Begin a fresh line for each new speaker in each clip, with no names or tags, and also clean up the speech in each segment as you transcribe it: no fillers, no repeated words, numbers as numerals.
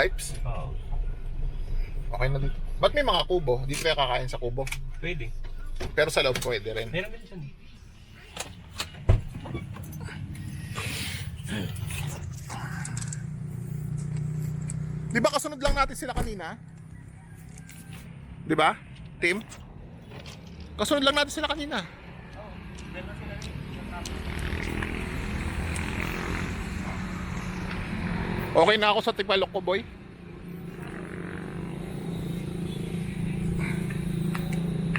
Stripes?
Oo.
Okay na dito. Ba't may mga kubo? Dito kaya kakain sa kubo?
Pwede.
Pero sa loob pwede rin.
Meron din dyan.
Di ba kasunod lang natin sila kanina? Di ba? Team? Kasunod lang natin sila kanina. Okay na ako sa Tipalok ko, boy.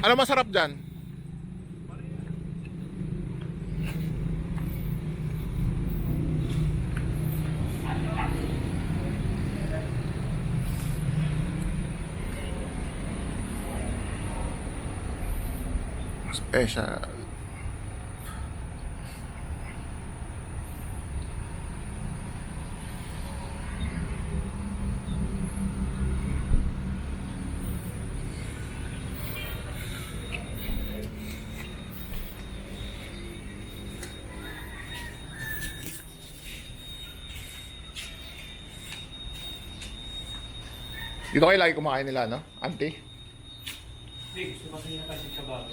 Ano masarap dyan? Special. Dito kayo lagi kumakain nila, no? Auntie?
Hindi, gusto kasi niya kasi sa bago.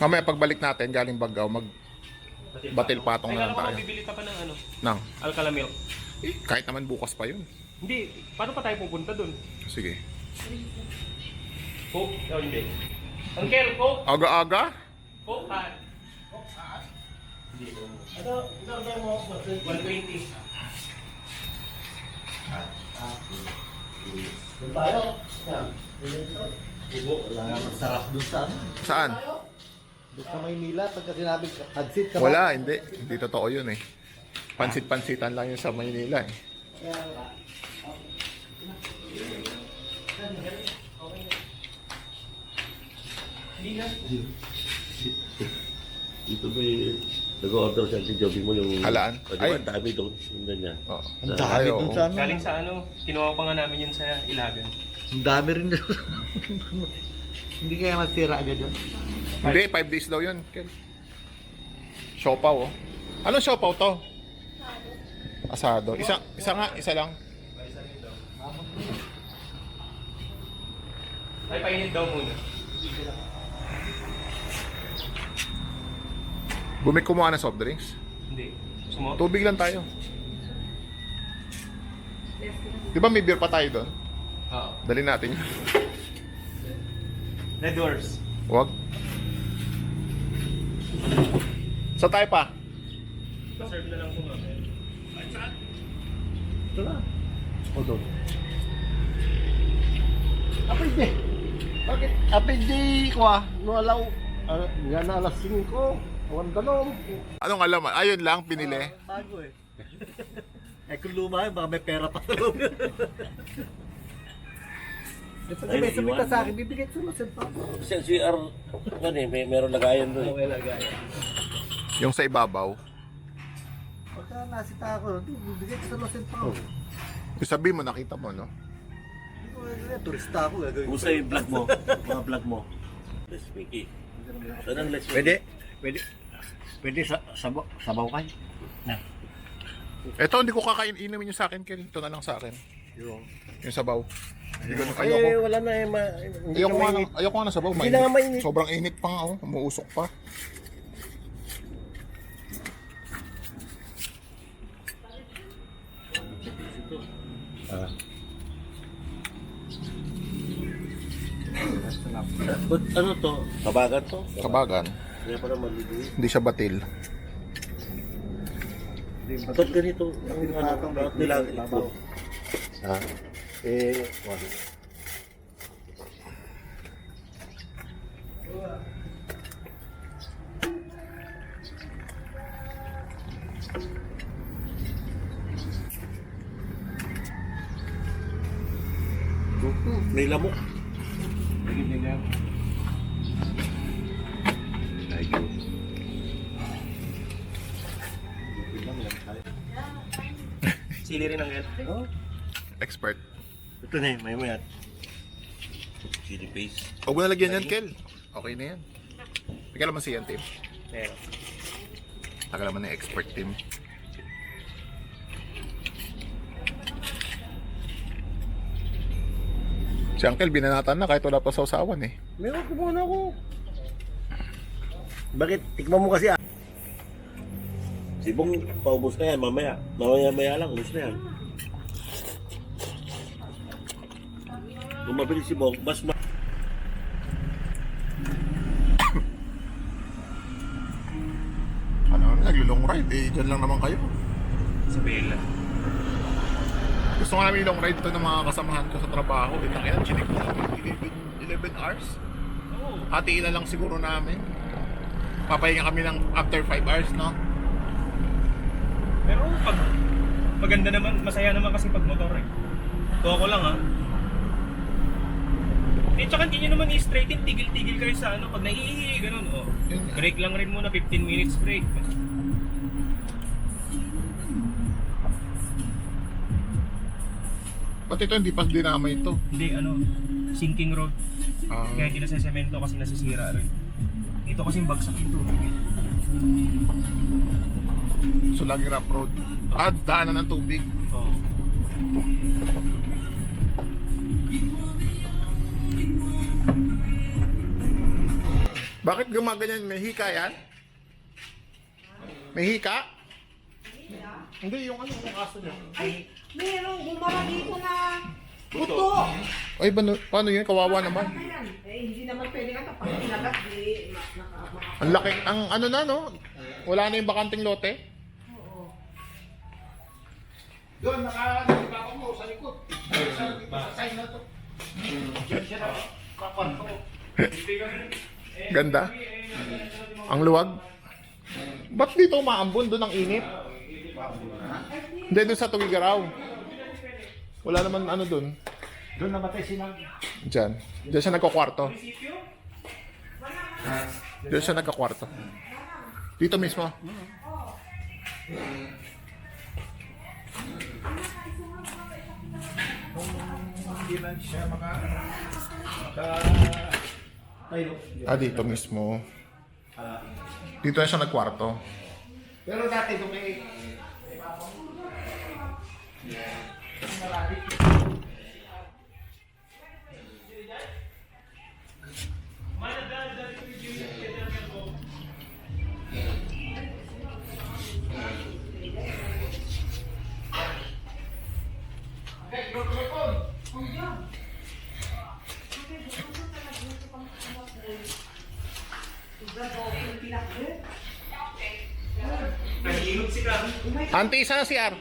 Mamaya pagbalik natin, galing Bagao, batil patong na lang
Ay,
tayo.
mabibili ka pa ng ano?
Nang,
Alcala milk.
kahit naman bukas pa yun.
Hindi, paano pa tayo pupunta dun?
Sige.
Coke? Oh, hindi. Uncle, Coke?
Aga-aga?
Coke hot. Coke hot? Hindi. Ano, mo? 120.
Doon tayo. Wala nga masarap doon sa ano.
Saan?
Doon sa Maynila, pagka sinabing hadsit ka
Wala, hindi. Hindi totoo yun eh. Pansit-pansitan lang yun sa Maynila eh.
Dito ba nag-order siya si Joby mo yung...
Halaan?
O, di
Ay.
ba, ang dami doon. Yung ganyan.
Oh.
Ang dami doon sa ano.
Galing sa ano, kinuha pa nga namin yun sa Ilagan.
Ang dami rin doon. Hindi kaya masira agad yun.
Hindi, 5 days daw yun. Ken. Siopaw oh. Anong siopaw to? Asado. Isa nga, isa lang.
Ay, painit daw muna.
Kumuha ng soft drinks.
Hindi. Sumo?
Tubig lang tayo. Di ba may beer pa tayo doon?
Oo.
Dali natin yun.
Red doors.
Wag. Sa tayo pa?
Serve na lang po nga.
Ito na. O doon. Apende. Bakit? Apende ko ah. No alaw. Nga na alas 5. Awan tanong.
Anong alam? Ayun lang, pinili.
Bago eh. Eh kung luma yun, baka may pera pa sa loob. Eh pag may sabi ka sa akin, bibigay ko sa pa.
Kasi ang CR, ano eh, meron lagayan doon.
Okay lang gaya.
Yung sa ibabaw.
Pagka nasita ako, bibigay ko sa Los pa.
Yung sabi mo, nakita mo, no?
Turista ako, gagawin ko.
Kumusta yung vlog mo? Mga vlog mo? Let's make it. Saan ang let's make it?
Pwede sabaw kayo.
Eto, hindi ko kakain. Inumin yung sa akin, Ken. Ito na lang sa akin.
Yung
Yung sabaw. Hindi ko,
Eh,
ayoko.
wala na eh. Hindi
Ayoko
na
nga,
mainit.
ayoko nga ng sabaw.
Hindi na nga mainit.
Sobrang init pa nga, oh. Umuusok pa.
But ano to? Kabagan to?
Kabagan.
Kaya pala maliliit.
Hindi siya batil.
Ba't ganito? Bakit nila ito? Ha? Eh, wala. May lamok. Thank you.
Sili rin ang
Oh,
Expert.
ito na eh, may at. Chili paste.
Huwag mo nalagyan yan, Kel. Okay na yan. May kalamansi yan, team.
Meron.
Nakalaman na expert team. Si Uncle, binanatan na kahit wala pa sausawan eh.
Meron ko muna ako. Bakit? Tikman mo kasi ah.
Si Bong, paubos na yan mamaya. Mamaya lang, ubos na yan. Kung mabilis si Bong, mas
Ano, nag-long ride eh. Diyan lang naman kayo.
Sa Bella.
Gusto nga namin long ride to ng mga kasamahan ko sa trabaho. Ilang yan, chinik ko namin. 11 hours. Hatiin na lang siguro namin. Papahinga kami ng after 5 hours, no?
Pero pag maganda naman, masaya naman kasi pag motor eh. Tuwa ko lang ha. Eh tsaka hindi nyo naman i-straighten, tigil-tigil kayo sa ano, pag naiihi, ganun oh. Break lang rin muna, 15 minutes break.
Ba't ito hindi pa dinamay ito?
Hindi ano, sinking road. Kaya hindi na sa semento kasi nasisira rin. Ito kasing bagsak ito.
So lagi rough road. At daanan ng tubig.
Oh.
Bakit gumaganyan? May hika yan? May hika? Hindi, yung ano, yung aso niya.
Ay, merong bumara dito na buto.
Ay, paano yun? Kawawa naman.
Ayan. Eh, hindi naman pwede ka kapag kinagat, di
Ang laki, ang ano na, no? Wala na yung bakanting lote.
Oo.
Doon, nakalipa mo sa likod. Sa sign na to. Diyan siya na. Kapan ko.
Ganda. Ang luwag. Ba't dito umaambon? Doon ang init. Hindi, doon sa Tugigaraw. Wala naman ano doon.
Doon namatay sinang.
Diyan. Diyan siya nagkakwarto. Diyan siya nagkakwarto. Dito mismo.
Hindi man siya tayo.
Dito mismo. Dito na siya nagkwarto.
Pero dati doon kay
Nahihilot si Kami.
Auntie, isa na CR.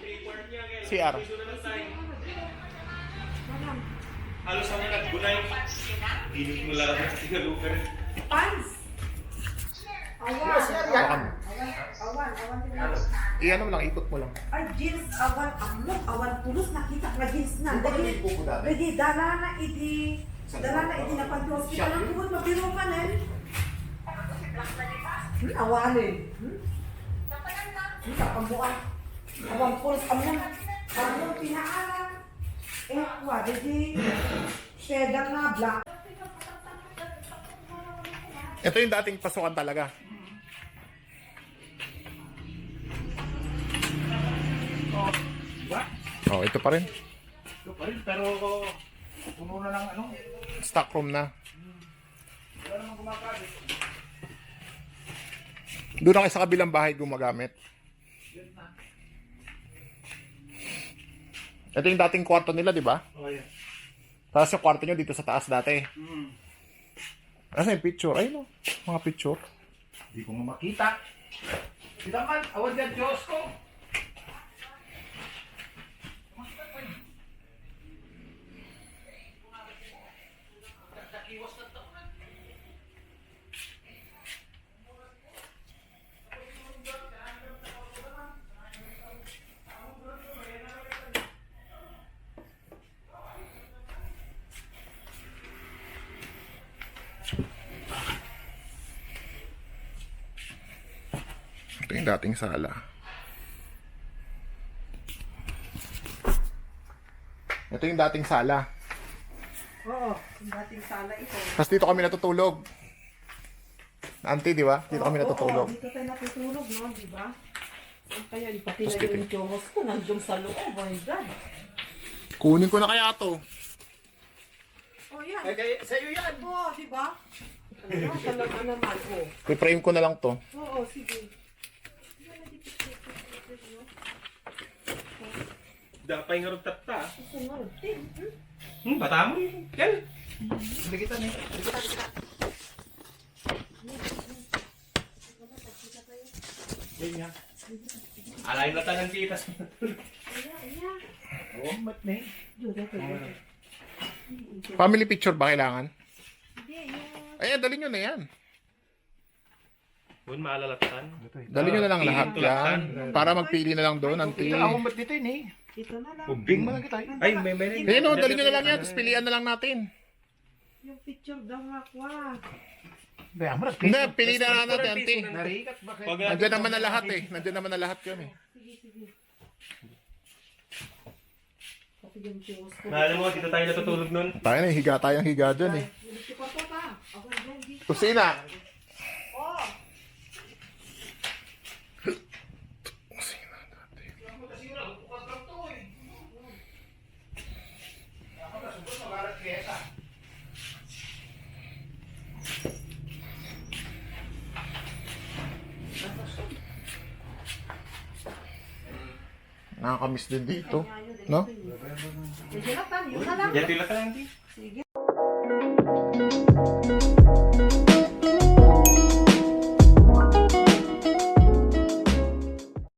CR.
Halos ako naggunay. Hilit mo lang sa Tigaluper.
Pans! Awan! Awan, tinawag.
Iyan mo lang, ikot mo lang.
Ay, jeans, awan, amok, awan, pulos, nakita ka jeans na. Dali, dala na iti na pag-hospital ang kumot, mabiro ka na. Awanin. Kapamuan. Awan, pulos, amok, pinaalan. Kwa, dali, shedang na, black.
Ito yung dating pasukan talaga. Oh, ito pa rin.
ito pa rin, pero puno na lang ano.
Stock room na.
Wala namang gumagamit.
Doon na kayo sa kabilang bahay gumagamit. Ito yung dating kwarto nila, di ba?
Oh, yeah.
Tapos yung kwarto nyo dito sa taas dati. Ano yung picture? Ay, no. Mga picture.
Hindi ko nga makita. Kita man, awan dyan, Diyos ko.
Ito yung dating sala. Ito yung dating sala.
Oo, yung dating sala ito.
Tapos dito kami natutulog. Auntie, di ba? Dito kami natutulog.
Oo, dito tayo natutulog, no? Di ba? Kaya pati
Tapos
na
dito.
yung tiyomos ko, nandiyon sa loob. Oh my God.
Kunin ko na kaya to.
yan.
Ay, kaya sa'yo yan.
Oo, di ba? Ano, talaga naman. Oo.
Pre-frame ko na lang to.
Oo, sige.
Dapay nga rin tapta.
Gusto nga rin.
Bata mo. Yan.
Bigitan eh.
Alay na tanang kita.
Oo, mat na eh.
Family picture ba kailangan?
Hindi, yung...
Ayan, dali nyo na yan.
Huwag maalalatan.
Dali nyo na lang lahat yan. Para magpili na lang doon, auntie.
Ito, ako mat dito yun eh.
Ito na lang.
Ubing.
Tingnan kita eh.
Ay, may.
Ayan o, dali nyo na lang yan. Tapos pilihan na lang natin.
Yung picture daw nga kwa.
Kaya mo
Hindi, pili na lang natin, auntie.
Narikat ba kayo?
Nandiyan naman na lahat eh. Nandiyan naman na lahat yun eh.
Sige, sige. Pati yung Diyos ko.
Naalala mo, dito tayo natutulog nun.
Tayo na, higa tayong higa dyan eh.
Ulit ko pa pa. Ako dyan, dito.
Kusina!
Oh!
Nakakamiss din dito. No?
Sige na, Tan. Yun na lang.
Yan tila ka lang, di.
Sige.